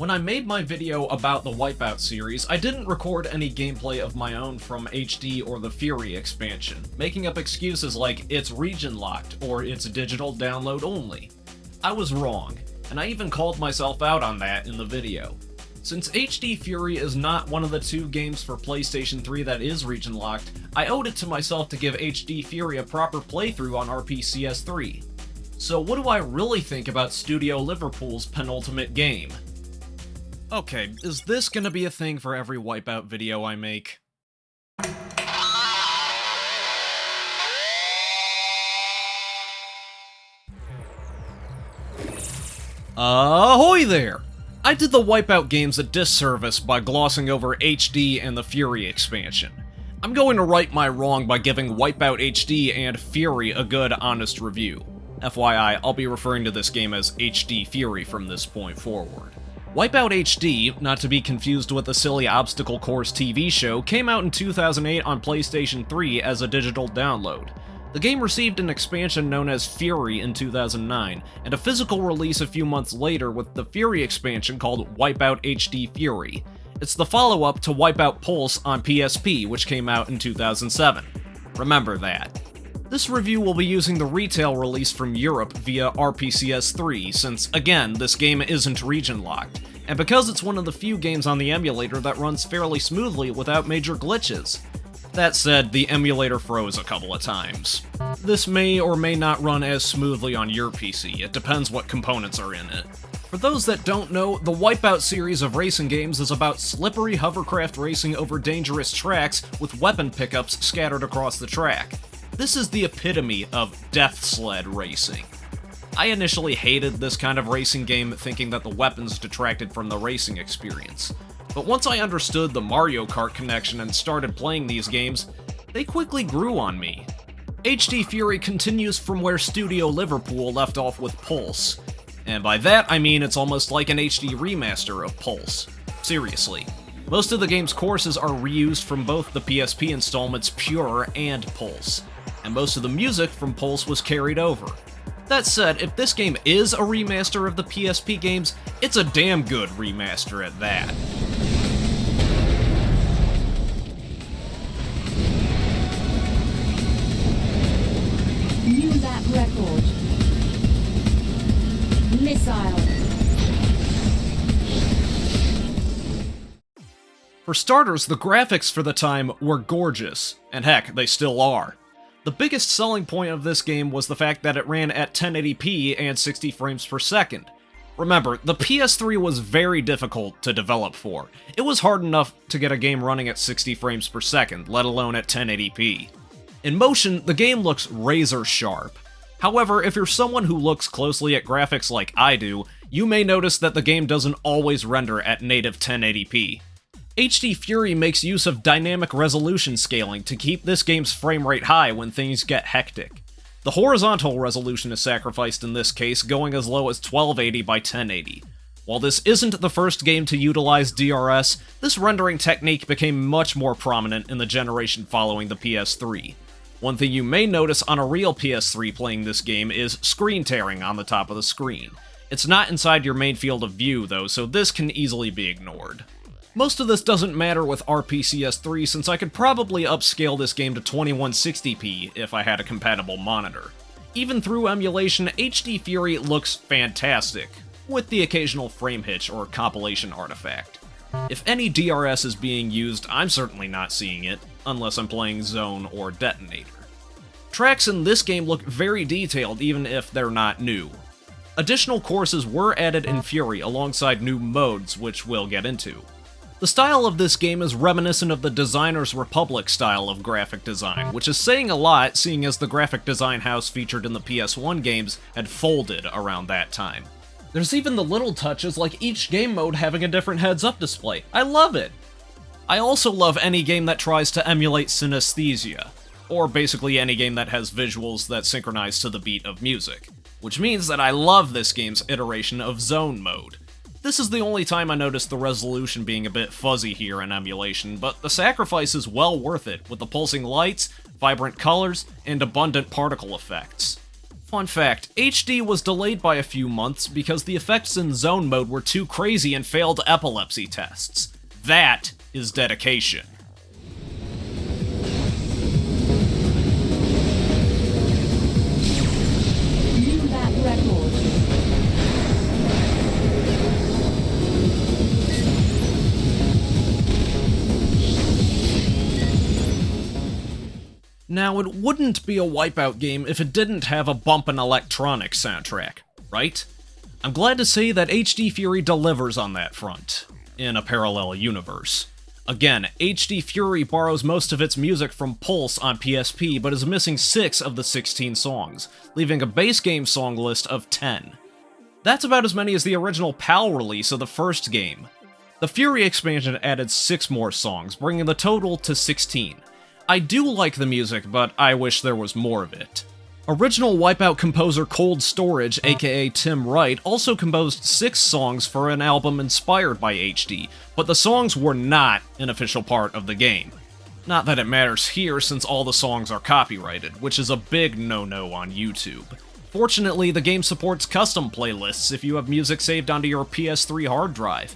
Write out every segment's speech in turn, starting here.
When I made my video about the Wipeout series, I didn't record any gameplay of my own from HD or the Fury expansion, making up excuses like it's region locked or it's digital download only. I was wrong, and I even called myself out on that in the video. Since HD Fury is not one of the two games for PlayStation 3 that is region locked, I owed it to myself to give HD Fury a proper playthrough on RPCS3. So what do I really think about Studio Liverpool's penultimate game? Okay, is this gonna be a thing for every Wipeout video I make? Ahoy there! I did the Wipeout games a disservice by glossing over HD and the Fury expansion. I'm going to right my wrong by giving Wipeout HD and Fury a good, honest review. FYI, I'll be referring to this game as HD Fury from this point forward. Wipeout HD, not to be confused with the silly Obstacle Course TV show, came out in 2008 on PlayStation 3 as a digital download. The game received an expansion known as Fury in 2009, and a physical release a few months later with the Fury expansion called Wipeout HD Fury. It's the follow-up to Wipeout Pulse on PSP, which came out in 2007. Remember that. This review will be using the retail release from Europe via RPCS3, since, again, this game isn't region-locked, and because it's one of the few games on the emulator that runs fairly smoothly without major glitches. That said, the emulator froze a couple of times. This may or may not run as smoothly on your PC, it depends what components are in it. For those that don't know, the Wipeout series of racing games is about slippery hovercraft racing over dangerous tracks with weapon pickups scattered across the track. This is the epitome of death sled racing. I initially hated this kind of racing game, thinking that the weapons detracted from the racing experience. But once I understood the Mario Kart connection and started playing these games, they quickly grew on me. HD Fury continues from where Studio Liverpool left off with Pulse. And by that I mean it's almost like an HD remaster of Pulse. Seriously. Most of the game's courses are reused from both the PSP installments Pure and Pulse, and most of the music from Pulse was carried over. That said, if this game is a remaster of the PSP games, it's a damn good remaster at that. New lap record. Missile. For starters, the graphics for the time were gorgeous, and heck, they still are. The biggest selling point of this game was the fact that it ran at 1080p and 60 frames per second. Remember, the PS3 was very difficult to develop for. It was hard enough to get a game running at 60 frames per second, let alone at 1080p. In motion, the game looks razor sharp. However, if you're someone who looks closely at graphics like I do, you may notice that the game doesn't always render at native 1080p. HD Fury makes use of dynamic resolution scaling to keep this game's frame rate high when things get hectic. The horizontal resolution is sacrificed in this case, going as low as 1280 by 1080. While this isn't the first game to utilize DRS, this rendering technique became much more prominent in the generation following the PS3. One thing you may notice on a real PS3 playing this game is screen tearing on the top of the screen. It's not inside your main field of view though, so this can easily be ignored. Most of this doesn't matter with RPCS3 since I could probably upscale this game to 2160p if I had a compatible monitor. Even through emulation, HD Fury looks fantastic, with the occasional frame hitch or compilation artifact. If any DRS is being used, I'm certainly not seeing it, unless I'm playing Zone or Detonator. Tracks in this game look very detailed even if they're not new. Additional courses were added in Fury alongside new modes, which we'll get into. The style of this game is reminiscent of the Designers Republic style of graphic design, which is saying a lot seeing as the graphic design house featured in the PS1 games had folded around that time. There's even the little touches like each game mode having a different heads-up display. I love it! I also love any game that tries to emulate synesthesia, or basically any game that has visuals that synchronize to the beat of music, which means that I love this game's iteration of Zone mode. This is the only time I noticed the resolution being a bit fuzzy here in emulation, but the sacrifice is well worth it with the pulsing lights, vibrant colors, and abundant particle effects. Fun fact, HD was delayed by a few months because the effects in zone mode were too crazy and failed epilepsy tests. That is dedication. New lap record. Now, it wouldn't be a Wipeout game if it didn't have a bumpin' electronic soundtrack, right? I'm glad to say that HD Fury delivers on that front, in a parallel universe. Again, HD Fury borrows most of its music from Pulse on PSP, but is missing 6 of the 16 songs, leaving a base game song list of 10. That's about as many as the original PAL release of the first game. The Fury expansion added 6 more songs, bringing the total to 16. I do like the music, but I wish there was more of it. Original Wipeout composer Cold Storage, aka Tim Wright, also composed 6 songs for an album inspired by HD, but the songs were not an official part of the game. Not that it matters here, since all the songs are copyrighted, which is a big no-no on YouTube. Fortunately, the game supports custom playlists if you have music saved onto your PS3 hard drive.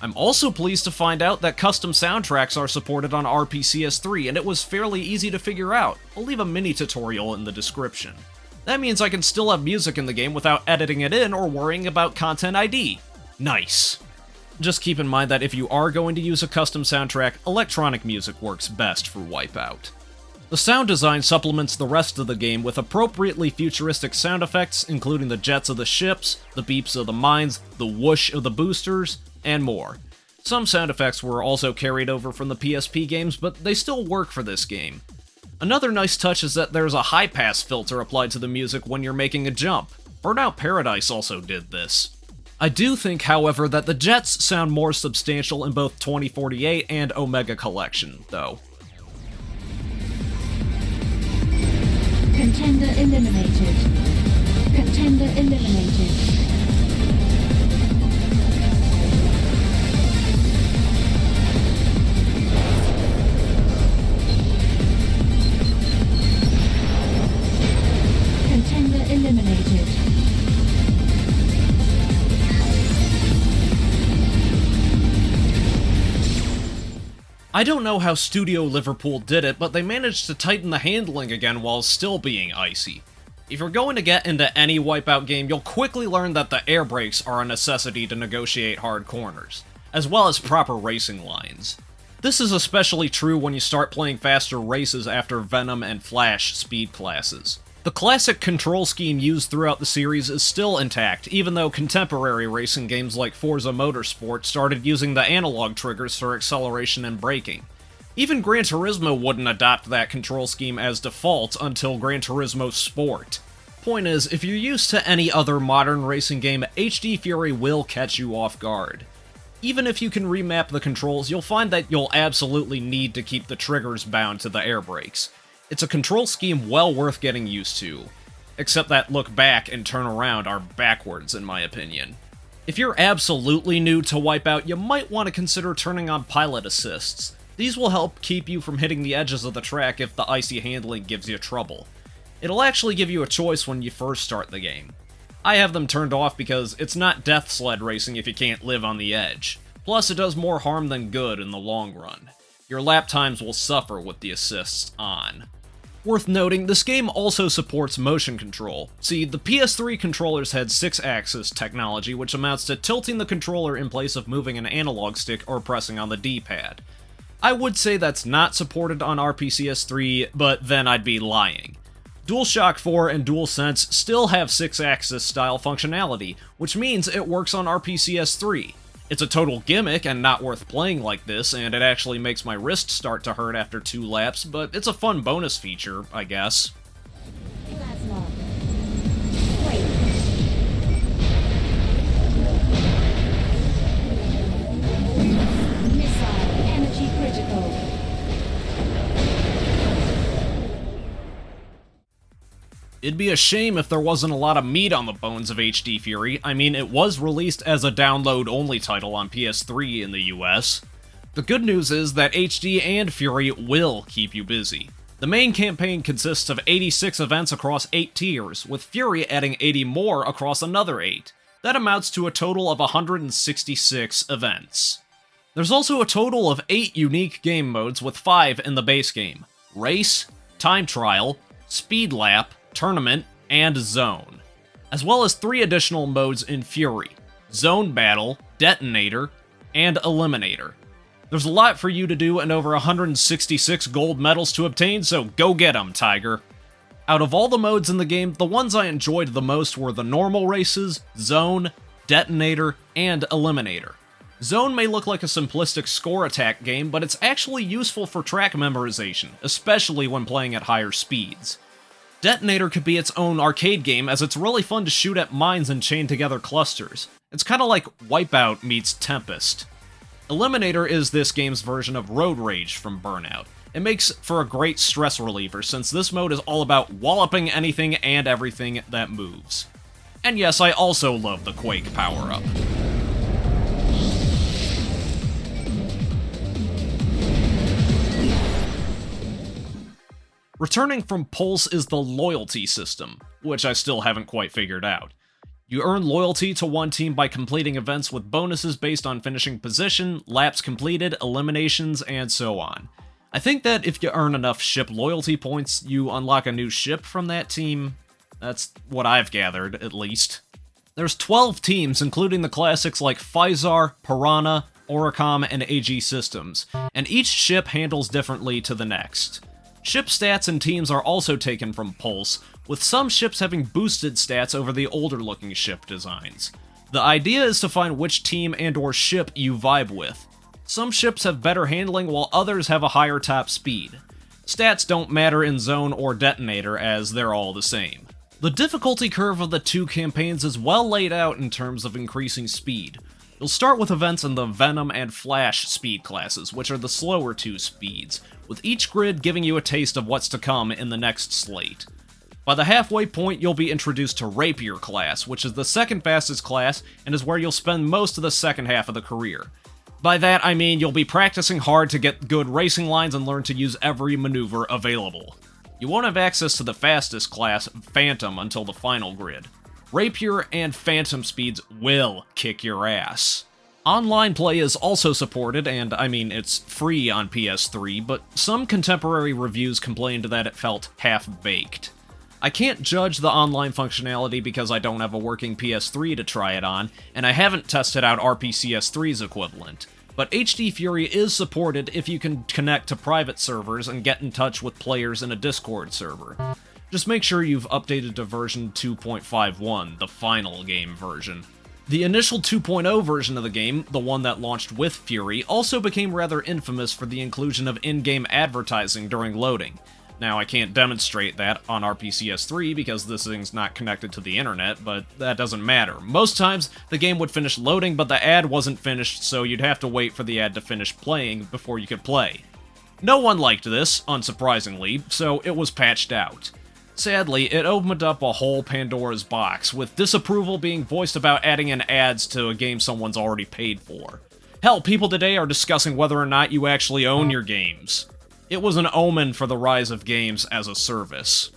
I'm also pleased to find out that custom soundtracks are supported on RPCS3, and it was fairly easy to figure out. I'll leave a mini tutorial in the description. That means I can still have music in the game without editing it in or worrying about Content ID. Nice. Just keep in mind that if you are going to use a custom soundtrack, electronic music works best for Wipeout. The sound design supplements the rest of the game with appropriately futuristic sound effects, including the jets of the ships, the beeps of the mines, the whoosh of the boosters, and more. Some sound effects were also carried over from the PSP games, but they still work for this game. Another nice touch is that there's a high-pass filter applied to the music when you're making a jump. Burnout Paradise also did this. I do think, however, that the jets sound more substantial in both 2048 and Omega Collection, though. Contender eliminated. Contender eliminated. Contender eliminated. I don't know how Studio Liverpool did it, but they managed to tighten the handling again while still being icy. If you're going to get into any Wipeout game, you'll quickly learn that the air brakes are a necessity to negotiate hard corners, as well as proper racing lines. This is especially true when you start playing faster races after Venom and Flash speed classes. The classic control scheme used throughout the series is still intact, even though contemporary racing games like Forza Motorsport started using the analog triggers for acceleration and braking. Even Gran Turismo wouldn't adopt that control scheme as default until Gran Turismo Sport. Point is, if you're used to any other modern racing game, HD Fury will catch you off guard. Even if you can remap the controls, you'll find that you'll absolutely need to keep the triggers bound to the air brakes. It's a control scheme well worth getting used to, except that look back and turn around are backwards in my opinion. If you're absolutely new to Wipeout, you might want to consider turning on pilot assists. These will help keep you from hitting the edges of the track if the icy handling gives you trouble. It'll actually give you a choice when you first start the game. I have them turned off because it's not death sled racing if you can't live on the edge. Plus, it does more harm than good in the long run. Your lap times will suffer with the assists on. Worth noting, this game also supports motion control. See, the PS3 controllers had 6-axis technology, which amounts to tilting the controller in place of moving an analog stick or pressing on the D-pad. I would say that's not supported on RPCS3, but then I'd be lying. DualShock 4 and DualSense still have 6-axis style functionality, which means it works on RPCS3. It's a total gimmick and not worth playing like this, and it actually makes my wrist start to hurt after 2 laps, but it's a fun bonus feature, I guess. Plasma. Wait. Missile. Energy critical. It'd be a shame if there wasn't a lot of meat on the bones of HD Fury. I mean, it was released as a download-only title on PS3 in the US. The good news is that HD and Fury will keep you busy. The main campaign consists of 86 events across 8 tiers, with Fury adding 80 more across another 8. That amounts to a total of 166 events. There's also a total of 8 unique game modes, with 5 in the base game: Race, Time Trial, Speed Lap, Tournament, and Zone. As well as 3 additional modes in Fury: Zone Battle, Detonator, and Eliminator. There's a lot for you to do and over 166 gold medals to obtain, so go get 'em, Tiger. Out of all the modes in the game, the ones I enjoyed the most were the normal races, Zone, Detonator, and Eliminator. Zone may look like a simplistic score attack game, but it's actually useful for track memorization, especially when playing at higher speeds. Detonator could be its own arcade game, as it's really fun to shoot at mines and chain together clusters. It's kinda like Wipeout meets Tempest. Eliminator is this game's version of Road Rage from Burnout. It makes for a great stress reliever, since this mode is all about walloping anything and everything that moves. And yes, I also love the Quake power-up. Returning from Pulse is the loyalty system, which I still haven't quite figured out. You earn loyalty to one team by completing events with bonuses based on finishing position, laps completed, eliminations, and so on. I think that if you earn enough ship loyalty points, you unlock a new ship from that team. That's what I've gathered, at least. There's 12 teams, including the classics like Physar, Piranha, Oricom, and AG Systems, and each ship handles differently to the next. Ship stats and teams are also taken from Pulse, with some ships having boosted stats over the older-looking ship designs. The idea is to find which team and/or ship you vibe with. Some ships have better handling while others have a higher top speed. Stats don't matter in Zone or Detonator, as they're all the same. The difficulty curve of the 2 campaigns is well laid out in terms of increasing speed. You'll start with events in the Venom and Flash speed classes, which are the slower 2 speeds, with each grid giving you a taste of what's to come in the next slate. By the halfway point, you'll be introduced to Rapier class, which is the second fastest class and is where you'll spend most of the second half of the career. By that, I mean you'll be practicing hard to get good racing lines and learn to use every maneuver available. You won't have access to the fastest class, Phantom, until the final grid. Rapier and Phantom speeds will kick your ass. Online play is also supported, and I mean it's free on PS3, but some contemporary reviews complained that it felt half-baked. I can't judge the online functionality because I don't have a working PS3 to try it on, and I haven't tested out RPCS3's equivalent. But HD Fury is supported if you can connect to private servers and get in touch with players in a Discord server. Just make sure you've updated to version 2.51, the final game version. The initial 2.0 version of the game, the one that launched with Fury, also became rather infamous for the inclusion of in-game advertising during loading. Now, I can't demonstrate that on RPCS3 because this thing's not connected to the internet, but that doesn't matter. Most times, the game would finish loading, but the ad wasn't finished, so you'd have to wait for the ad to finish playing before you could play. No one liked this, unsurprisingly, so it was patched out. Sadly, it opened up a whole Pandora's box, with disapproval being voiced about adding in ads to a game someone's already paid for. Hell, people today are discussing whether or not you actually own your games. It was an omen for the rise of games as a service.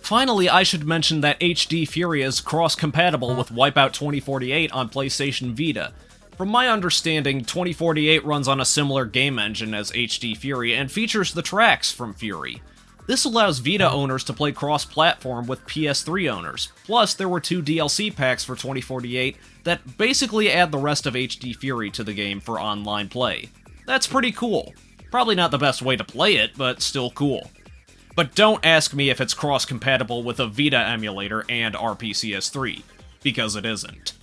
Finally, I should mention that HD Fury is cross-compatible with Wipeout 2048 on PlayStation Vita. From my understanding, 2048 runs on a similar game engine as HD Fury and features the tracks from Fury. This allows Vita owners to play cross-platform with PS3 owners. Plus, there were 2 DLC packs for 2048 that basically add the rest of HD Fury to the game for online play. That's pretty cool. Probably not the best way to play it, but still cool. But don't ask me if it's cross-compatible with a Vita emulator and RPCS3, because it isn't.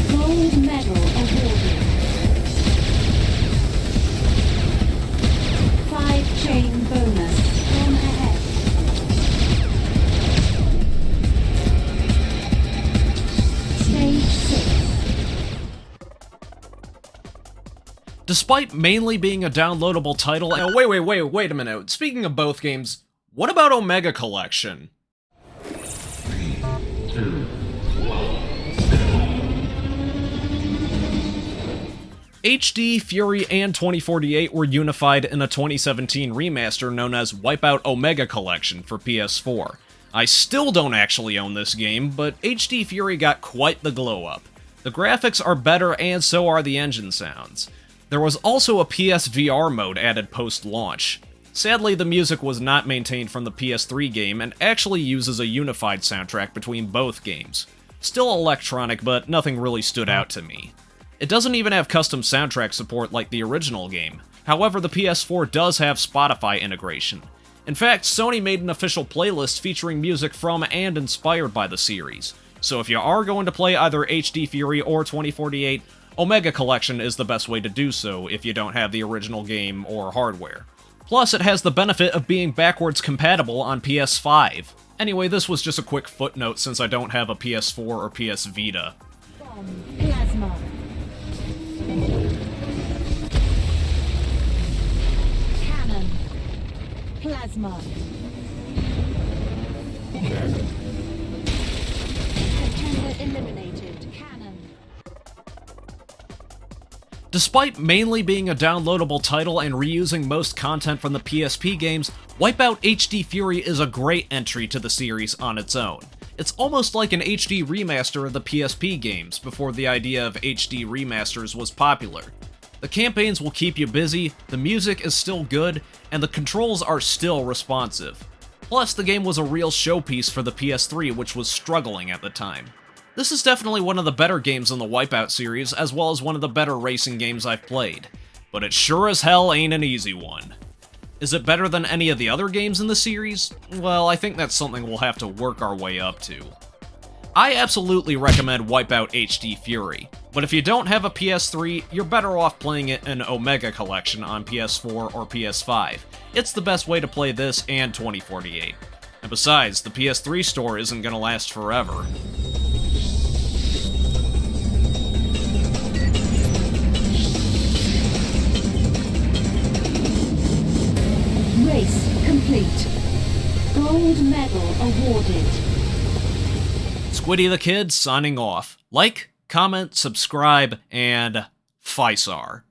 Gold medal awarded. 5-chain bonus. One ahead. Stage 6. Despite mainly being a downloadable title, and wait a minute. Speaking of both games, what about Omega Collection? 3, 2, 1. HD, Fury, and 2048 were unified in a 2017 remaster known as Wipeout Omega Collection for PS4. I still don't actually own this game, but HD Fury got quite the glow up. The graphics are better and so are the engine sounds. There was also a PSVR mode added post-launch. Sadly, the music was not maintained from the PS3 game and actually uses a unified soundtrack between both games. Still electronic, but nothing really stood out to me. It doesn't even have custom soundtrack support like the original game. However, the PS4 does have Spotify integration. In fact, Sony made an official playlist featuring music from and inspired by the series. So if you are going to play either HD Fury or 2048, Omega Collection is the best way to do so if you don't have the original game or hardware. Plus, it has the benefit of being backwards compatible on PS5. Anyway, this was just a quick footnote since I don't have a PS4 or PS Vita. Bomb. Plasma. Cannon. Plasma. Contender eliminated. Cannon. Despite mainly being a downloadable title and reusing most content from the PSP games, Wipeout HD Fury is a great entry to the series on its own. It's almost like an HD remaster of the PSP games before the idea of HD remasters was popular. The campaigns will keep you busy, the music is still good, and the controls are still responsive. Plus, the game was a real showpiece for the PS3, which was struggling at the time. This is definitely one of the better games in the Wipeout series, as well as one of the better racing games I've played. But it sure as hell ain't an easy one. Is it better than any of the other games in the series? Well, I think that's something we'll have to work our way up to. I absolutely recommend Wipeout HD Fury, but if you don't have a PS3, you're better off playing it in Omega Collection on PS4 or PS5. It's the best way to play this and 2048. And besides, the PS3 store isn't gonna last forever. Race complete. Gold medal awarded. Squiddy the Kid signing off. Like, comment, subscribe, and Fisar.